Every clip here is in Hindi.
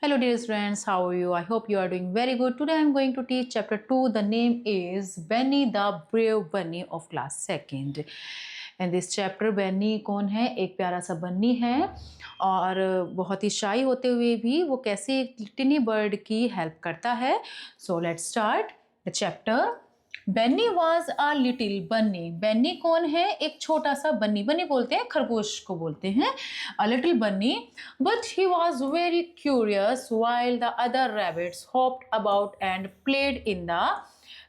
Hello dear friends, how are you? I hope you are doing very good. Today I am going to teach chapter 2. The name is Benny the Brave Bunny of class 2nd. In this chapter Benny कौन है? एक प्यारा सा बन्नी है और बहुत ही शाई होते हुए भी वो कैसे एक टिनी बर्ड की हेल्प करता है. So let's start the chapter. Benny was a little bunny. Benny कौन है? एक छोटा सा बन्नी. बन्नी बोलते हैं खरगोश को बोलते हैं. अ little Banni. But he was very curious while the other rabbits hopped about and played in the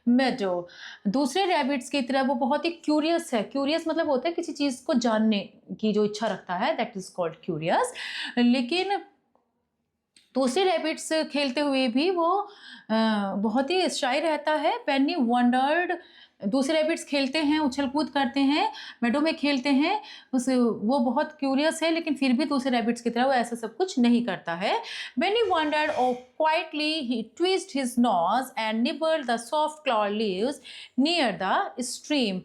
मेडो. दूसरे रैबिट्स की तरह वो बहुत ही क्यूरियस है. क्यूरियस मतलब होता है किसी चीज़ को जानने की जो इच्छा रखता है, दैट इज कॉल्ड क्यूरियस. लेकिन दूसरे रैबिट्स खेलते हुए भी वो बहुत ही शाय रहता है. Benny wandered. दूसरे रैबिट्स खेलते हैं, उछल कूद करते हैं, मेडो में खेलते हैं. वो बहुत क्यूरियस है लेकिन फिर भी दूसरे रैबिट्स की तरह वो ऐसा सब कुछ नहीं करता है. बेन्नी वंडर्ड और क्वाइटली ही twist his nose and nibbled the soft clover leaves near the stream.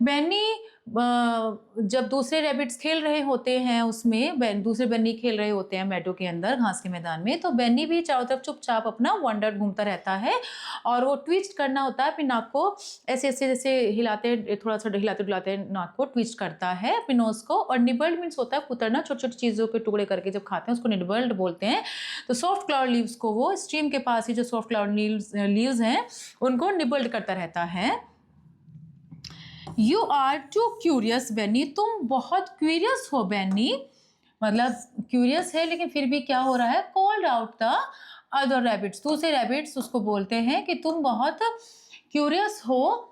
Benny जब दूसरे रैबिट्स खेल रहे होते हैं उसमें, दूसरे बेन्नी खेल रहे होते हैं मेडो के अंदर घास के मैदान में, तो बेन्नी भी चारों तरफ चुपचाप अपना वंडर घूमता रहता है और वो ट्विस्ट करना होता है अपनी नाक को ऐसे ऐसे जैसे हिलाते, थोड़ा सा हिलाते डुलाते नाक को ट्विस्ट करता है अपनी नोज को. और निबल्ड मीन्स होता है कुतरना, छोटी छोटी चीज़ों के टुकड़े करके जब खाते हैं उसको निबल्ड बोलते हैं. तो सॉफ्ट क्लाउड लीव्स को वो स्ट्रीम के पास ही जो सॉफ्ट क्लाउड लीव्स हैं उनको निबल्ड करता रहता है. You are too curious Benny. तुम बहुत क्यूरियस हो बेन्नी. मतलब क्यूरियस है लेकिन फिर भी क्या हो रहा है? Called out the other rabbits. दूसरे रैबिट्स उसको बोलते हैं कि तुम बहुत क्यूरियस हो.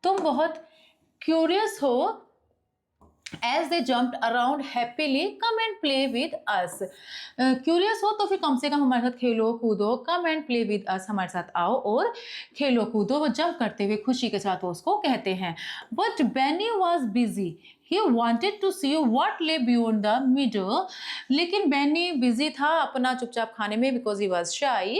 तुम बहुत क्यूरियस हो. As they jumped around happily, come and play with us. Curious हो तो फिर कम से कम हमारे साथ खेलो कूदो. come and play with us, हमारे साथ आओ और खेलो कूदो. वो जंप करते हुए खुशी के साथ वो उसको कहते हैं. But Benny was busy. He wanted to see what lay beyond the meadow. लेकिन बेनी बिजी था अपना चुपचाप खाने में, because he was shy.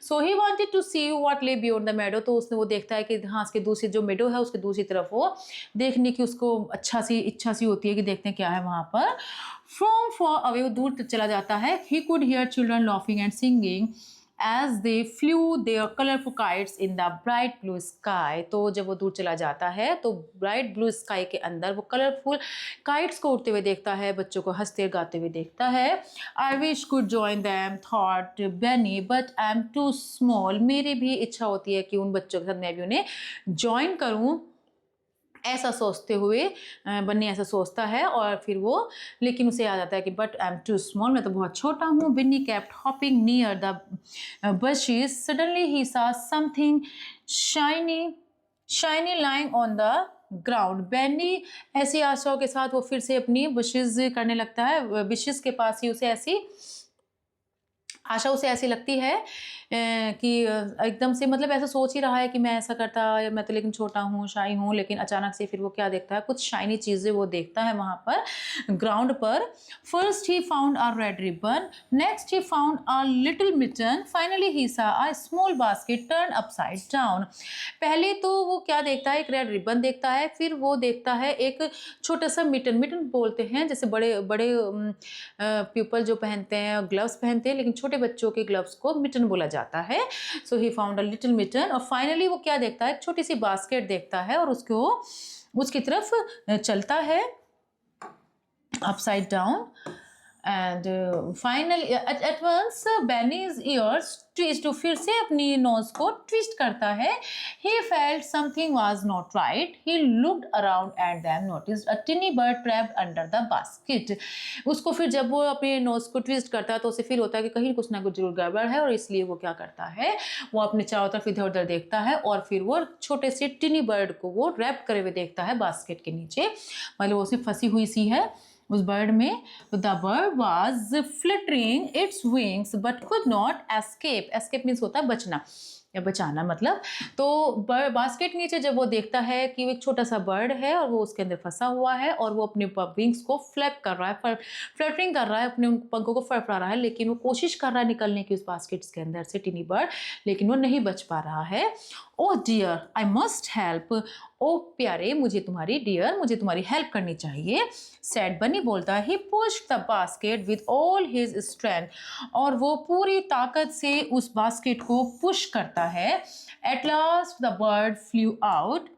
So he wanted to see what lay beyond the meadow. तो उसने वो देखता है कि हाँ उसके दूसरी जो मेडो है उसके दूसरी तरफ वो देखने की उसको इच्छा सी होती है कि देखते हैं क्या है वहाँ पर. From far away, वो दूर चला जाता है. He could hear children laughing and singing as they flew their colorful kites in the bright blue sky. तो जब वो दूर चला जाता है तो bright blue sky के अंदर वो कलरफुल काइट्स को उड़ते हुए देखता है, बच्चों को हंसते गाते हुए देखता है. I wish could join them, thought Benny, but I'm too small. मेरी भी इच्छा होती है कि उन बच्चों के साथ मैं भी उन्हें ज्वाइन करूँ. ऐसा सोचते हुए बन्नी ऐसा सोचता है और फिर वो, लेकिन उसे याद आता है कि but I am too small, मैं तो बहुत छोटा हूँ. Benny kept hopping near the bushes. Suddenly he saw something shiny lying on the ground. Benny ऐसी आशाओं के साथ वो फिर से अपनी bushes करने लगता है. bushes के पास ही उसे ऐसी लगती है कि एकदम से, मतलब ऐसा सोच ही रहा है कि मैं ऐसा करता, मैं तो लेकिन छोटा हूँ, शाई हूँ, लेकिन अचानक से फिर वो क्या देखता है? कुछ शाइनी चीज़ें वो देखता है वहाँ पर ग्राउंड पर. First he found a red ribbon, next he found a little mitten, finally he saw a small basket turn upside down. पहले तो वो क्या देखता है? एक रेड रिबन देखता है, फिर वो देखता है एक छोटा सा मिटन. मिटन बोलते हैं जैसे बड़े बड़े पीपल जो पहनते हैं, ग्लव्स पहनते हैं, लेकिन छोटे बच्चों के ग्लव्स को मिटन बोला जाता है. So he found a little mitten. और फाइनली वो क्या देखता है? एक छोटी सी बास्केट देखता है और उसकी तरफ चलता है upside down. And finally at once Benny's ears twist, फिर से अपनी नोज को ट्विस्ट करता है. He felt something was not right. He looked around at them, noticed a tiny bird trapped under the basket. उसको फिर जब वो अपने नोज को ट्विस्ट करता है तो उसे फील होता है कि कहीं कुछ ना कुछ जरूर गड़बड़ है, और इसलिए वो क्या करता है? वो अपने चारों तरफ इधर उधर देखता है और फिर वो छोटे से टिनी बर्ड को वो रैप करे हुए देखता है बास्केट के नीचे. मतलब वो उसमें फंसी हुई सी है उस बर्ड में. The bird was flittering its wings but could not escape. Escape means होता है बचना या बचाना मतलब. तो बास्केट नीचे जब वो देखता है कि वो एक छोटा सा बर्ड है और वो उसके अंदर फंसा हुआ है और वो अपने विंग्स को फ्लैप कर रहा है, फ्लटरिंग कर रहा है, अपने पंखों को फड़फड़ा रहा है, लेकिन वो कोशिश कर रहा है निकलने की उस बास्केट के अंदर से टिनी बर्ड, लेकिन वो नहीं बच पा रहा है. Oh dear, I must help. Oh प्यारे, मुझे तुम्हारी डियर, मुझे तुम्हारी हेल्प करनी चाहिए। सैड बनी बोलता है, he pushed the basket with all his strength, और वो पूरी ताकत से उस बास्केट को पुश करता है। At last the bird flu out,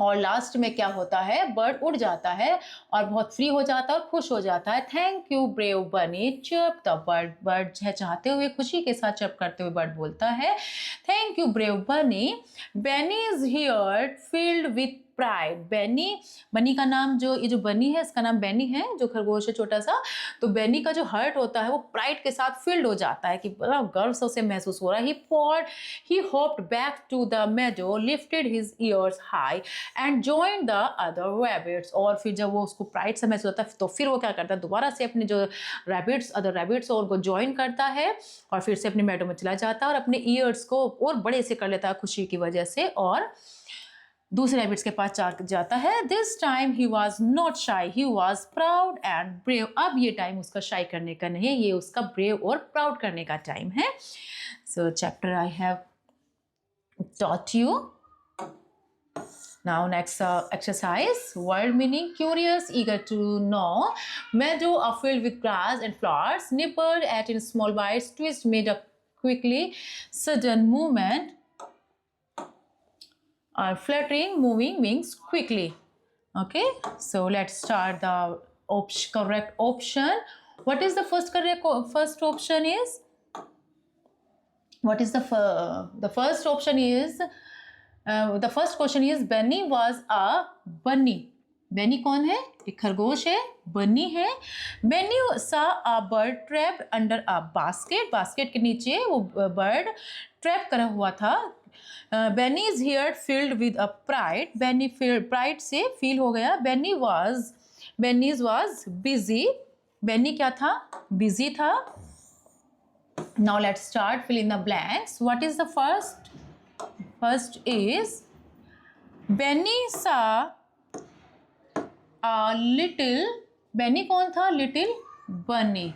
और लास्ट में क्या होता है, बर्ड उड़ जाता है और बहुत फ्री हो जाता है और खुश हो जाता है। थैंक यू ब्रेव बनी चर्प द बर्ड, बर्ड चाहते हुए खुशी के साथ चर्प करते हुए बर्ड बोलता है, thank you brave bunny, Benny is here filled with pride. Benny, bunny का नाम, जो ये जो बनी है इसका नाम बेनी है, जो खरगोश है छोटा सा। तो बेनी का जो हर्ट होता है वो प्राइड के साथ फिल्ड हो जाता है कि बड़ा गर्व से उसे महसूस हो रहा है। ही hopped back to the meadow, lifted his ears high and joined the other rabbits। और फिर जब वो उसको प्राइड से महसूस होता है तो फिर वो क्या करता है, दोबारा से अपने जो अदर रैबिट्स और उनको ज्वाइन करता है और फिर से अपने मेडो में चला जाता है और अपने ईयर्स को और बड़े से कर लेता है खुशी की वजह से, और दूसरे रैबिट्स के पास जाता है। This time he was not शाई, he was proud and brave. अब ये टाइम उसका शाई करने का नहीं है, ये उसका ब्रेव और प्राउड करने का टाइम है। सो chapter I have taught you. Now next exercise, word meaning, curious, eager to know. Meadow are filled with grass and flowers, nibbled at in small bites, twist made up quickly, sudden movement, fluttering, moving wings quickly. Okay, so let's start the correct option. What is the first option is? What is the first option is, the first question is Benny was a bunny. Benny कौन है, एक खरगोश है, बनी है। Benny saw a bird trapped under a basket, basket के नीचे वो बर्ड ट्रैप करा हुआ था। Benny is here filled with a pride, Benny pride से फील हो गया। बेनी was busy, बेनी क्या था, बिजी था। Now let's start, fill in the blanks. What is the first? First is Benny saw a little, Benny कौन था, little bunny.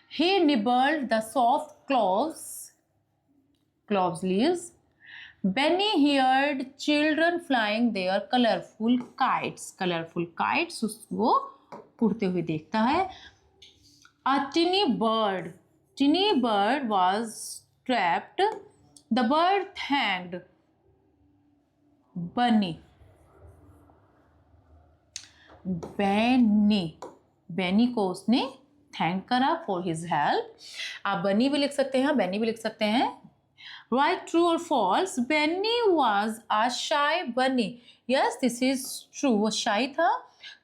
He nibbled the soft cloves leaves. Benny heard children flying their colorful kites. Colorful kites उसको उड़ते हुए देखता है। A tinny bird was trapped. The bird thanked Bunny. Benny को उसने थैंक करा for his help. आप बनी भी लिख सकते हैं, बेनी भी लिख सकते हैं। Right, true or false? Benny was a shy bunny. Yes, this is true. वो shy था।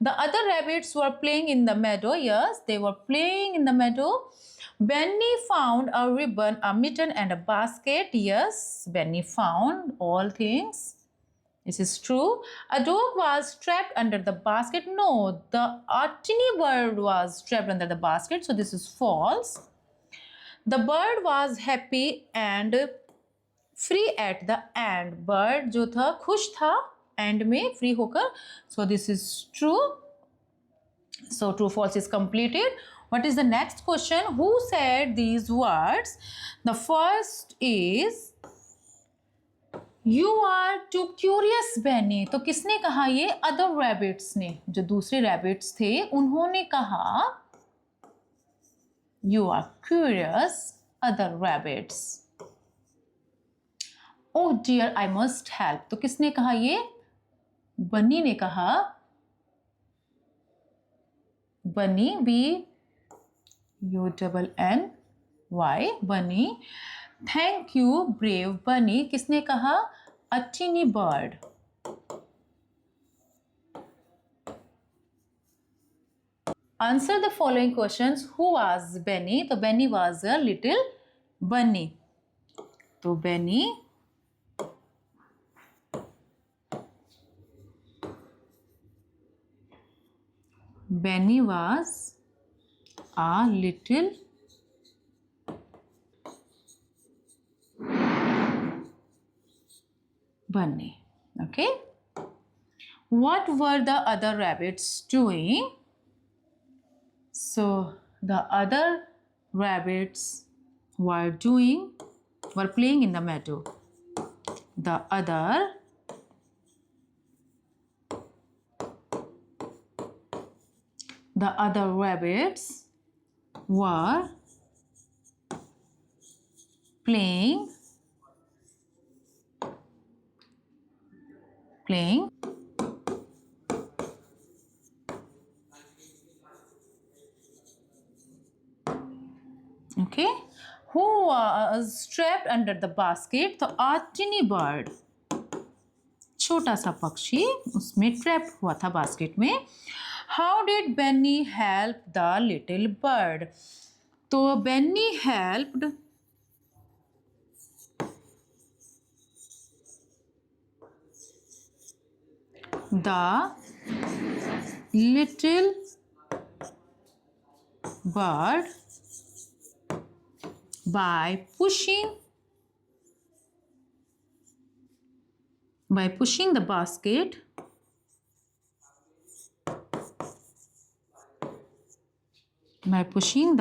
The other rabbits were playing in the meadow. Yes, they were playing in the meadow. Benny found a ribbon, a mitten, and a basket. Yes, Benny found all things. This is true. A dog was trapped under the basket. No, a tiny bird was trapped under the basket. So this is false. The bird was happy and free at the end. Bird जो था खुश था end में free होकर. So this is true. So true false is completed. What is the next question? Who said these words? The first is You are too curious, Benny. तो किसने कहा ये? Other rabbits ने, जो दूसरे rabbits थे उन्होंने कहा You are curious, other rabbits. Oh dear, I must help. तो किसने कहा ये? बनी ने कहा, बनी BUNNY, बनी। थैंक यू ब्रेव बनी किसने कहा? A teeny bird. Answer the following questions. Who was Benny? तो Benny was a little bunny. तो Benny was a little bunny. Okay. What were the other rabbits doing? So the other rabbits were playing in the meadow. The other rabbits were playing okay. Who was trapped under the basket? तो a tiny bird, छोटा सा पक्षी उसमें ट्रैप हुआ था बास्केट में. How did Benny help the little bird? तो Benny helped the little bird by pushing the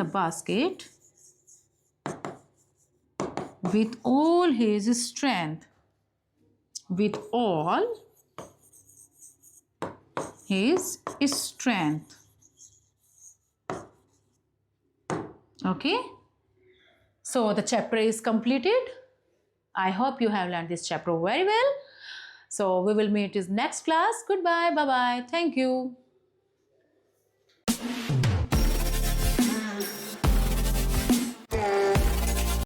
basket with all his strength. With all his strength. Okay. So the chapter is completed. I hope you have learned this chapter very well. So we will meet in next class. Goodbye. Bye-bye. Thank you.